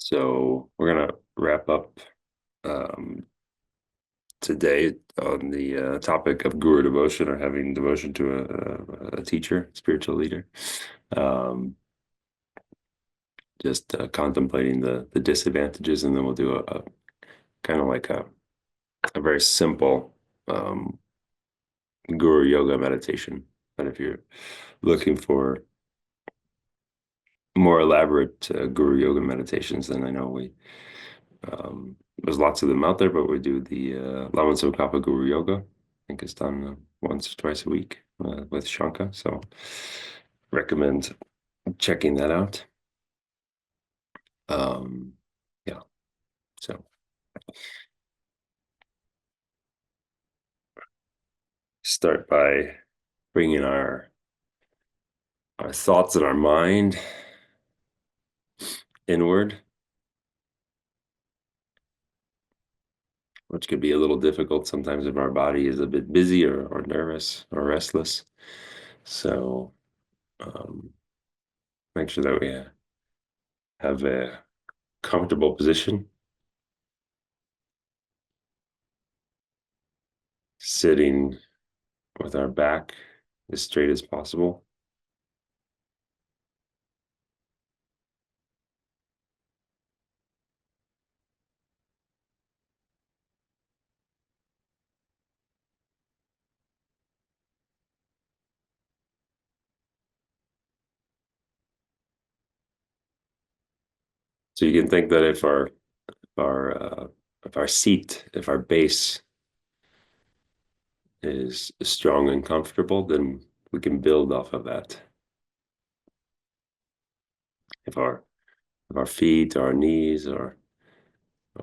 So we're gonna wrap up um, today on the topic of guru devotion or having devotion to a teacher, spiritual leader. Um, just contemplating the disadvantages, and then we'll do a kind of like a very simple um, guru yoga meditation. But if you're looking for more elaborate guru yoga meditations, then I know there's lots of them out there, but we do the Lama Tsongkhapa Guru Yoga. I think it's done once or twice a week with Shanka. So recommend checking that out. Um, yeah. So start by bringing our thoughts and our mind inward, which could be a little difficult sometimes if our body is a bit busy or nervous or restless. So um, make sure that we have a comfortable position, sitting with our back as straight as possible. So you can think that if our seat, if our base is strong and comfortable, then we can build off of that. If our feet, our knees, or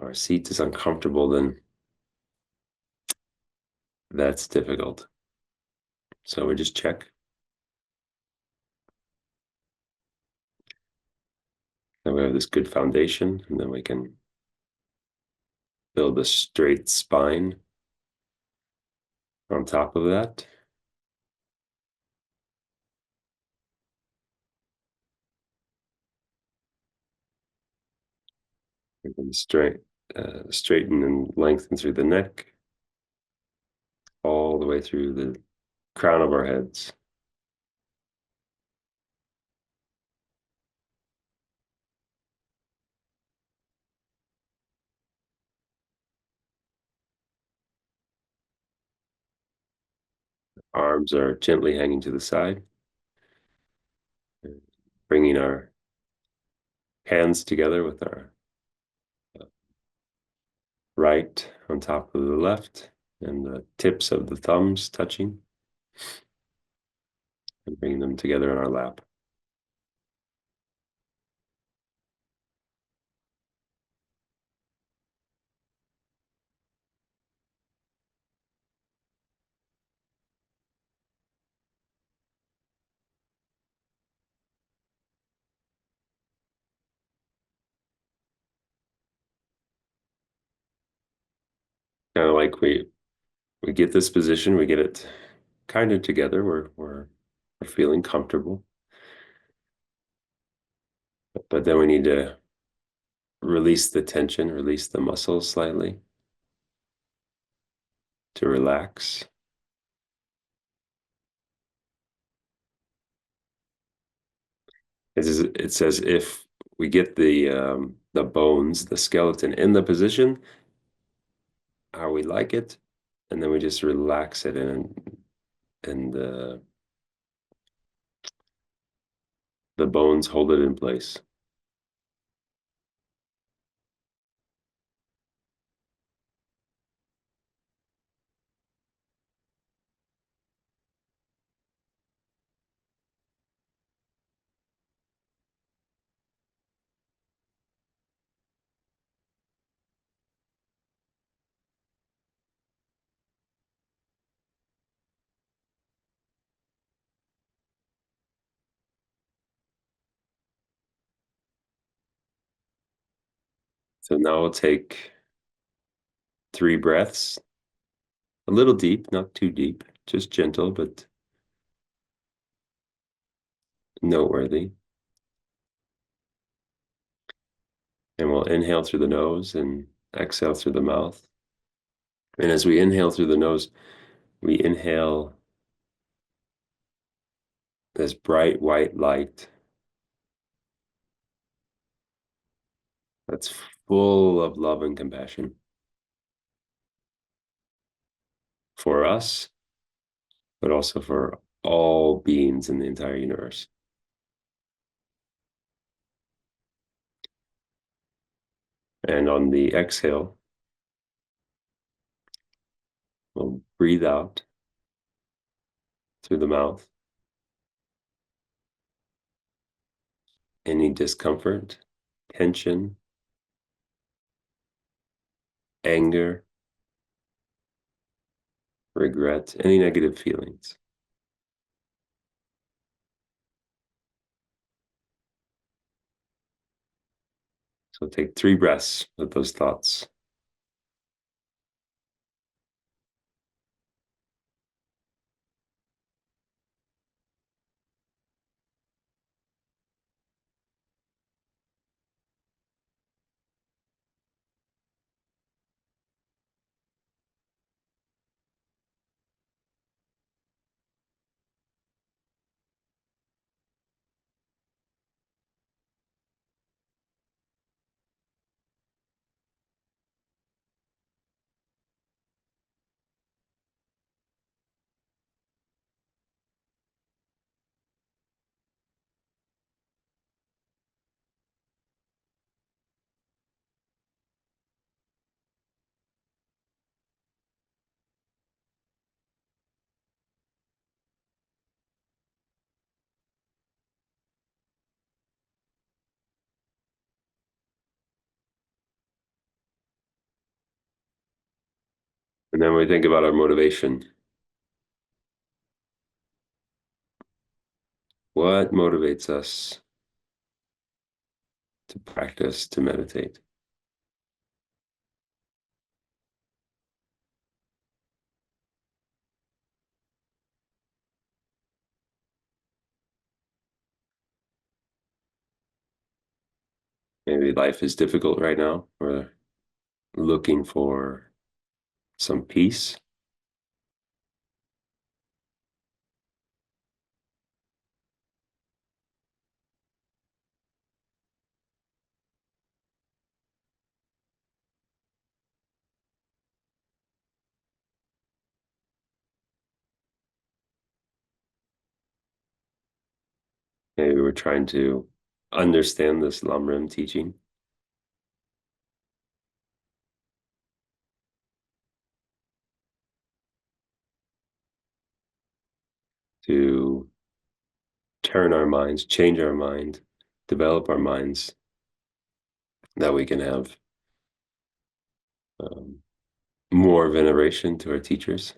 our seat is uncomfortable, then that's difficult. So we just check. Then we have this good foundation, and then we can build a straight spine on top of that. We can straighten and lengthen through the neck, all the way through the crown of our heads. Arms are gently hanging to the side, bringing our hands together with our right on top of the left and the tips of the thumbs touching and bringing them together in our lap. Kind of like we get this position, we get it kind of together, we're feeling comfortable, but then we need to release the tension, release the muscles slightly to relax. It's as if we get the bones, the skeleton in the position how we like it, and then we just relax it and the bones hold it in place. So now we'll take 3 breaths, a little deep, not too deep, just gentle but noteworthy. And we'll inhale through the nose and exhale through the mouth. And as we inhale through the nose, we inhale this bright white light that's full of love and compassion for us, but also for all beings in the entire universe. And on the exhale, we'll breathe out through the mouth any discomfort, tension, anger, regret, any negative feelings. So take 3 breaths with those thoughts. And then we think about our motivation. What motivates us to practice, to meditate? Maybe life is difficult right now. We're looking for some peace. Maybe we're trying to understand this Lamrim teaching, to turn our minds, change our mind, develop our minds, that we can have um, more veneration to our teachers.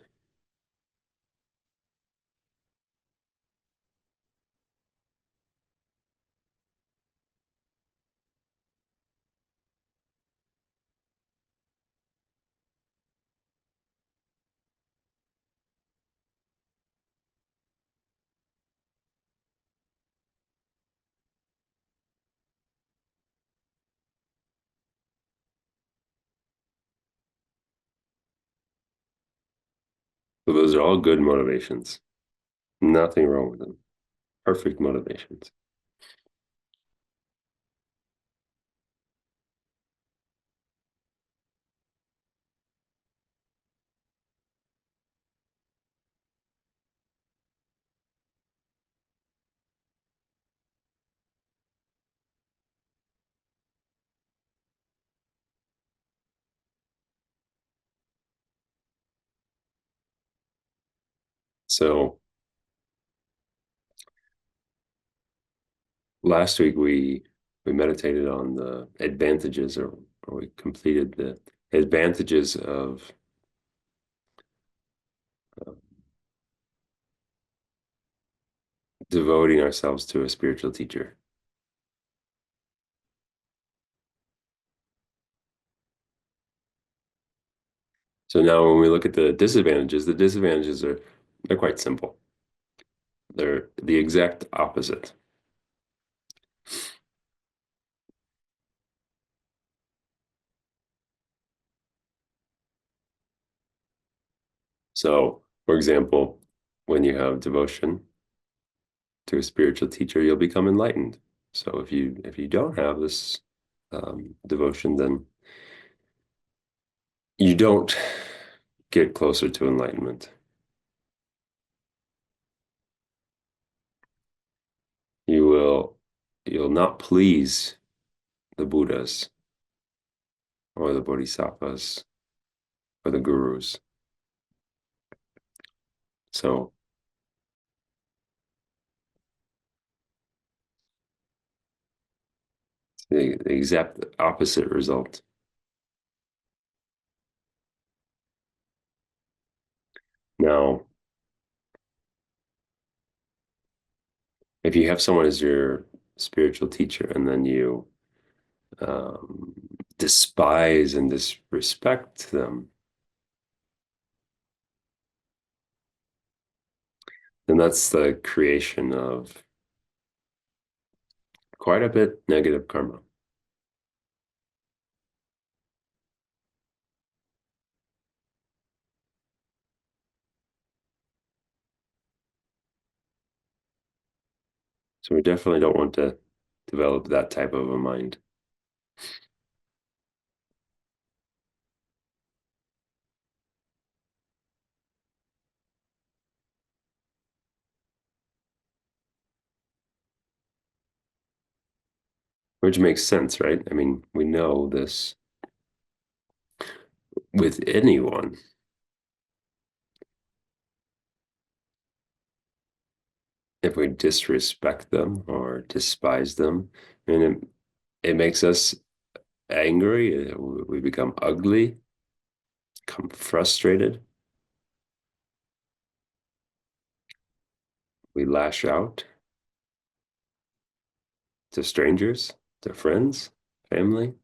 So those are all good motivations. Nothing wrong with them. Perfect motivations. So last week we meditated on the advantages, or we completed the advantages of uh, devoting ourselves to a spiritual teacher. So now when we look at the disadvantages are they're quite simple. They're the exact opposite. So, for example, when you have devotion to a spiritual teacher, you'll become enlightened. So if you don't have this devotion, then you don't get closer to enlightenment. You will you'll not please the Buddhas or the Bodhisattvas or the gurus. So the exact opposite result. Now, if you have someone as your spiritual teacher and then you um, despise and disrespect them, then that's the creation of quite a bit negative karma. So we definitely don't want to develop that type of a mind, which makes sense, right? I mean, we know this with anyone. If we disrespect them or despise them, and it makes us angry, we become ugly, become frustrated, we lash out to strangers, to friends, family.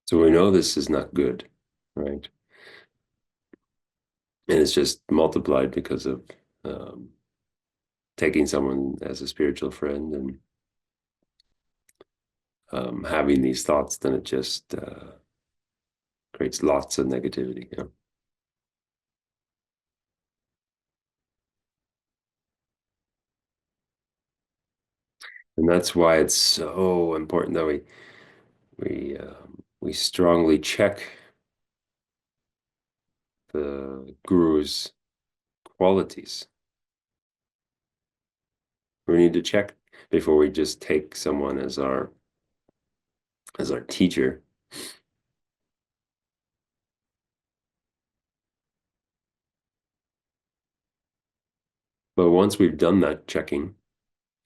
So we know this is not good, right? And it's just multiplied because of um, taking someone as a spiritual friend and having these thoughts, then it just creates lots of negativity. And that's why it's so important that we strongly check the guru's qualities. We need to check before we just take someone as our teacher. But once we've done that checking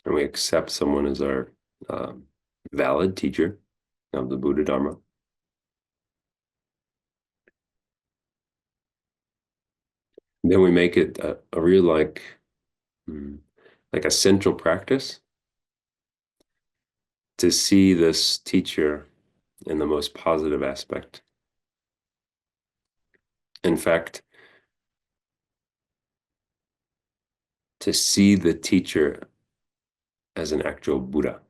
and we accept someone as our um, valid teacher of the Buddha Dharma, then we make it a real mm, like a central practice to see this teacher in the most positive aspect. In fact, to see the teacher as an actual Buddha.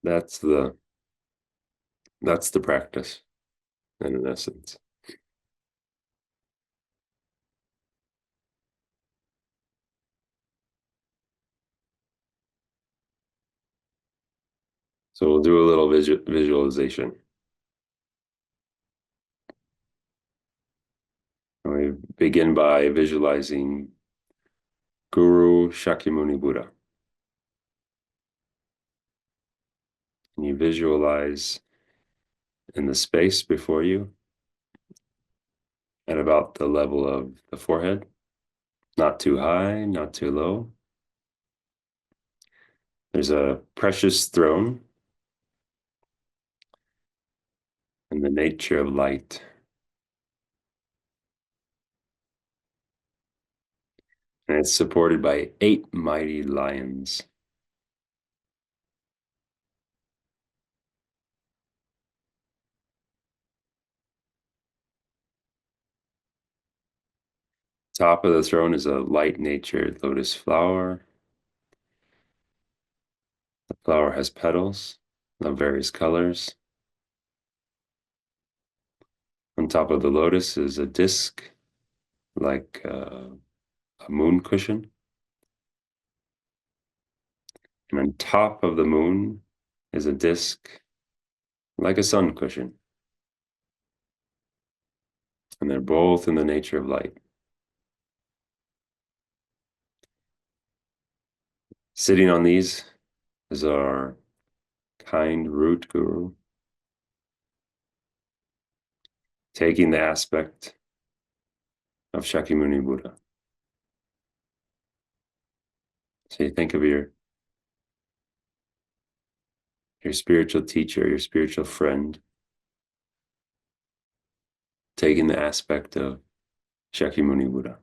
That's the that's the practice, in essence. So we'll do a little visualization. We begin by visualizing Guru Shakyamuni Buddha. And you visualize in the space before you at about the level of the forehead, not too high, not too low. There's a precious throne and the nature of light. And it's supported by 8 mighty lions. Top of the throne is a light-natured lotus flower. The flower has petals of various colors. On top of the lotus is a disc like a moon cushion. And on top of the moon is a disc like a sun cushion. And they're both in the nature of light. Sitting on these is our kind root guru, taking the aspect of Shakyamuni Buddha. So you think of your spiritual teacher, your spiritual friend, taking the aspect of Shakyamuni Buddha.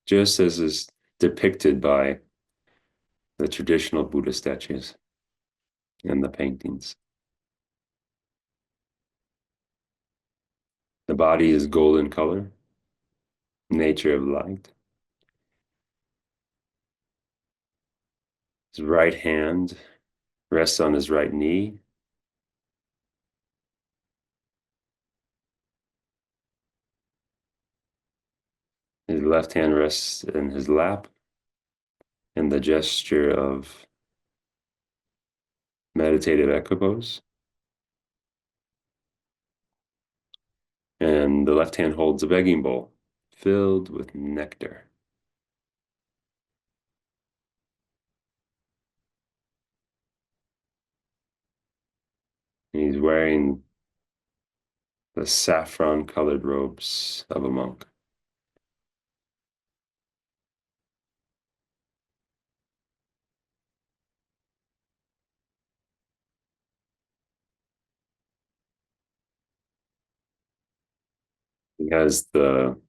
Just as is depicted by the traditional Buddha statues and the paintings. The body is golden color, nature of light. His right hand rests on his right knee. His left hand rests in his lap in the gesture of meditative equipoise. And the left hand holds a begging bowl filled with nectar. And he's wearing the saffron colored robes of a monk. He has the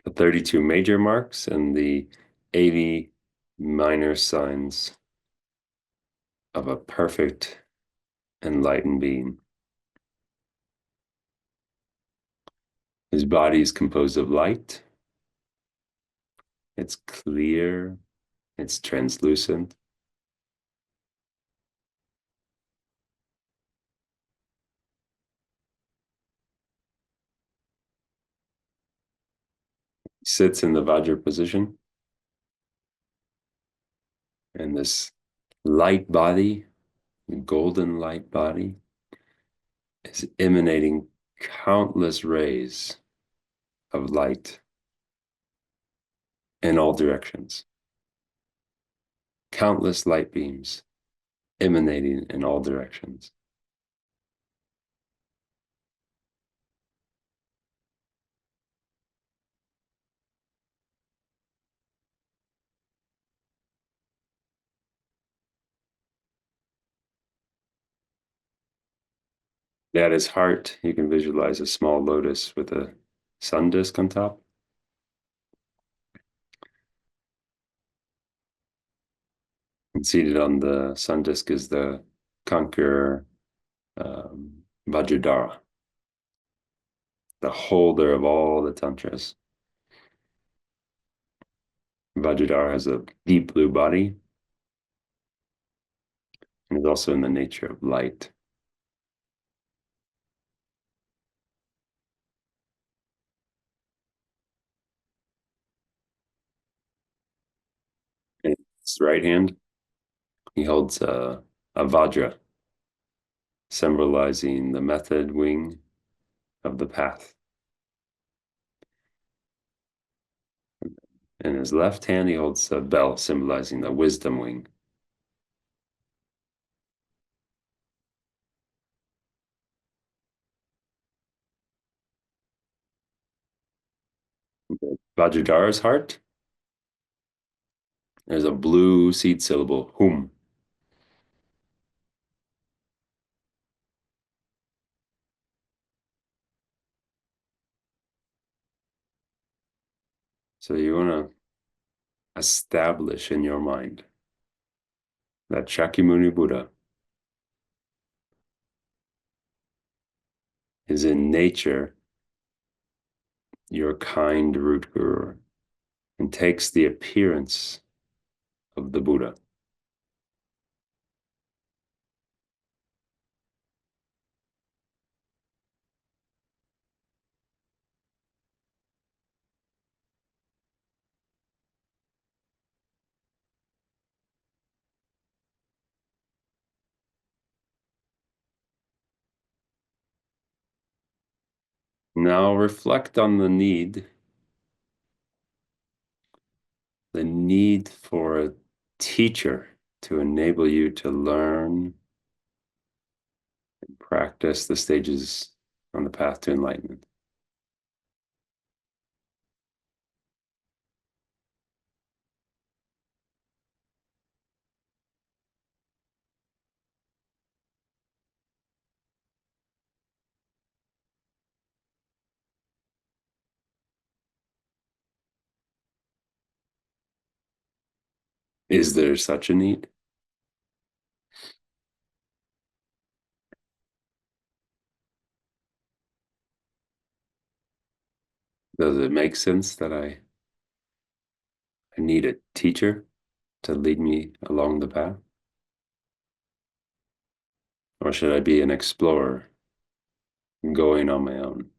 32 major marks and the 80 minor signs of a perfect enlightened being. His body is composed of light. It's clear. It's translucent. He sits in the Vajra position, and this light body, the golden light body, is emanating countless rays of light in all directions. Countless light beams emanating in all directions. At his heart, you can visualize a small lotus with a sun disk on top. And seated on the sun disk is the conqueror Vajradhara, the holder of all the tantras. Vajradhara has a deep blue body and is also in the nature of light. In his right hand, he holds a Vajra, symbolizing the method wing of the path. In his left hand, he holds a bell, symbolizing the wisdom wing. Vajradhara's heart, there's a blue seed syllable, hum. So you want to establish in your mind that Shakyamuni Buddha is in nature your kind root guru and takes the appearance of the Buddha. Now reflect on the need for a teacher to enable you to learn and practice the stages on the path to enlightenment. Is there such a need? Does it make sense that I need a teacher to lead me along the path? Or should I be an explorer going on my own?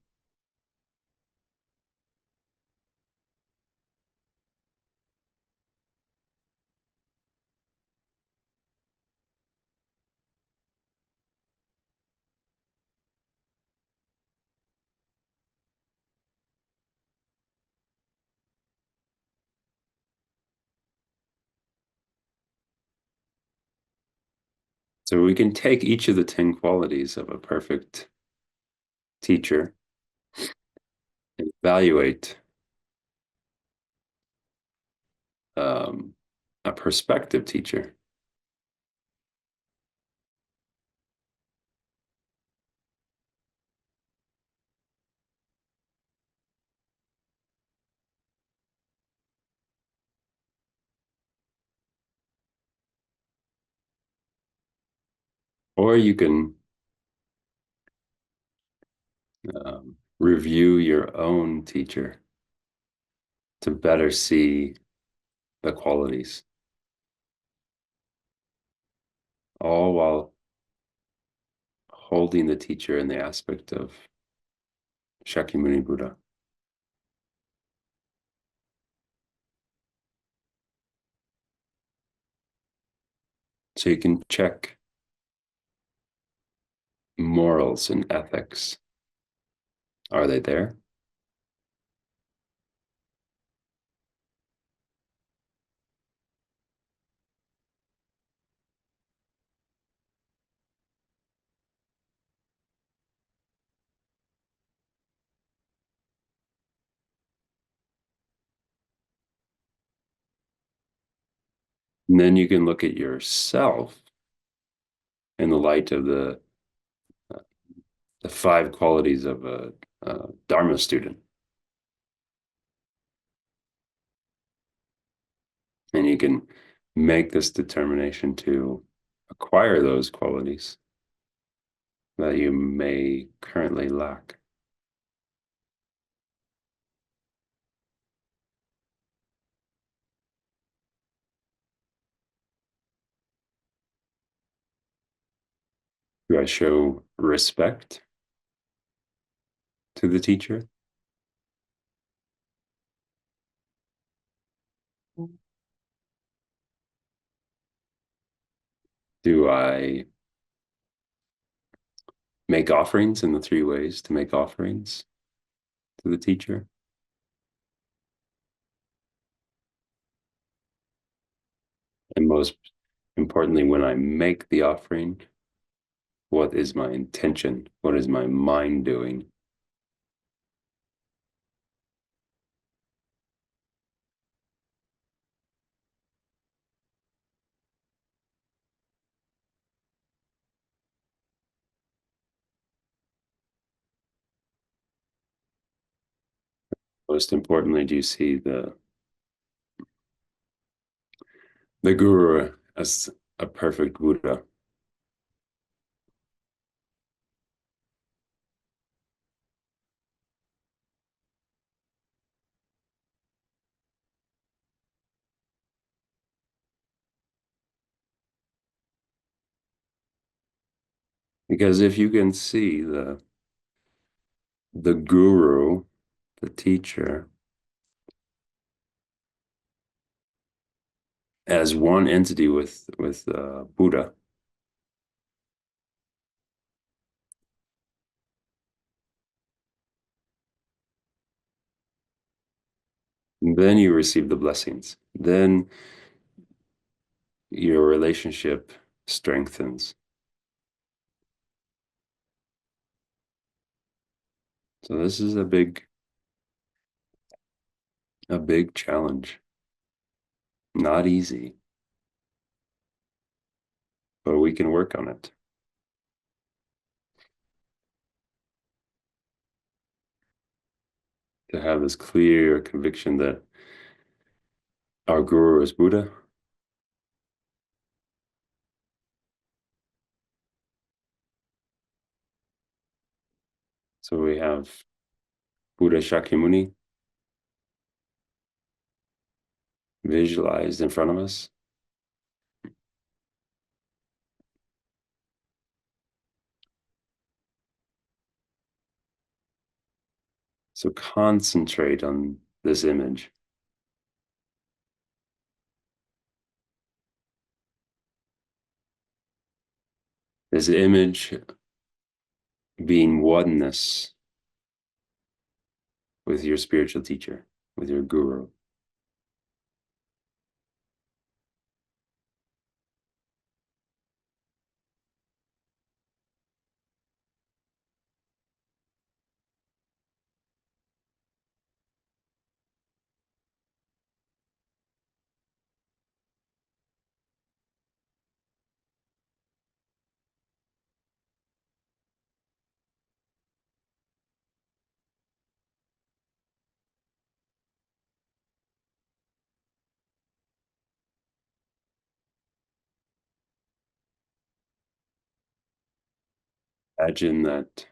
So we can take each of the 10 qualities of a perfect teacher and evaluate um, a prospective teacher. Or you can review your own teacher to better see the qualities, all while holding the teacher in the aspect of Shakyamuni Buddha. So you can check morals and ethics. Are they there? And then you can look at yourself in the light of the five qualities of a Dharma student. And you can make this determination to acquire those qualities that you may currently lack. Do I show respect to the teacher? Do I make offerings in the three ways to make offerings to the teacher? And most importantly, when I make the offering, what is my intention? What is my mind doing? Most importantly, do you see the guru as a perfect Buddha? Because if you can see the guru, the teacher, as one entity with Buddha, then you receive the blessings. Then your relationship strengthens. So this is a big challenge. Not easy, but we can work on it to have this clear conviction that our guru is Buddha. So we have Buddha Shakyamuni visualized in front of us. So concentrate on this image. This image being oneness with your spiritual teacher, with your guru. Imagine that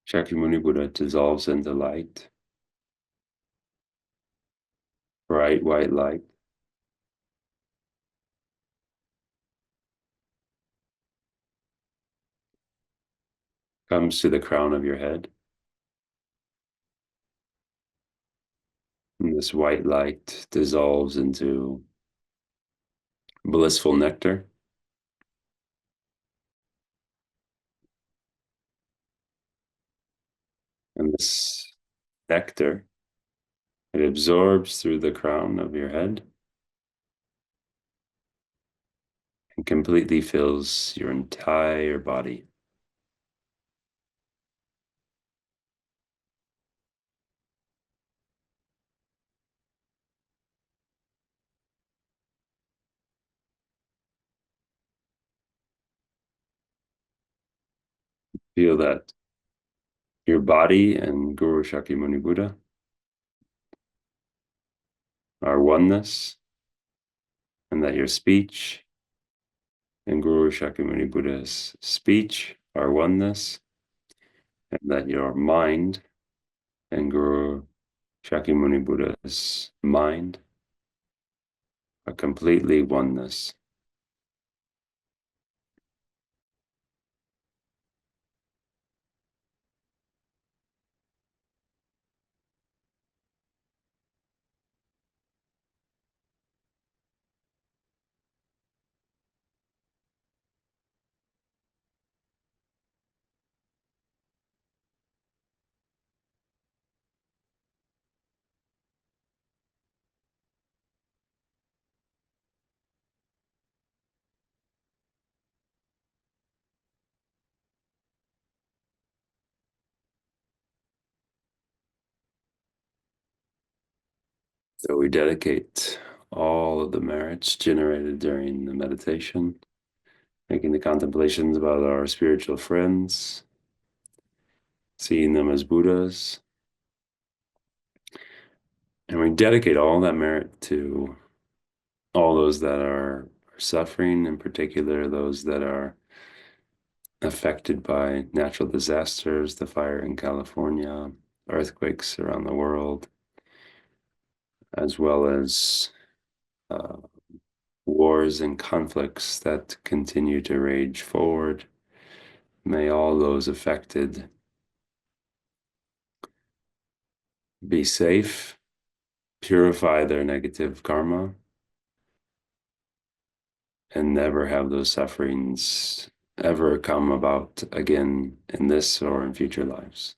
Shakyamuni Buddha dissolves into light, bright white light, comes to the crown of your head. And this white light dissolves into blissful nectar. And this nectar, it absorbs through the crown of your head and completely fills your entire body. Feel that your body and Guru Shakyamuni Buddha are oneness, and that your speech and Guru Shakyamuni Buddha's speech are oneness, and that your mind and Guru Shakyamuni Buddha's mind are completely oneness. So we dedicate all of the merits generated during the meditation making the contemplations about our spiritual friends, seeing them as Buddhas. And we dedicate all that merit to all those that are suffering, in particular, those that are affected by natural disasters, the fire in California, earthquakes around the world, as well as uh, wars and conflicts that continue to rage forward. May all those affected be safe, purify their negative karma, and never have those sufferings ever come about again in this or in future lives.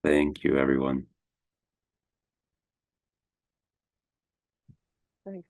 Thank you, everyone.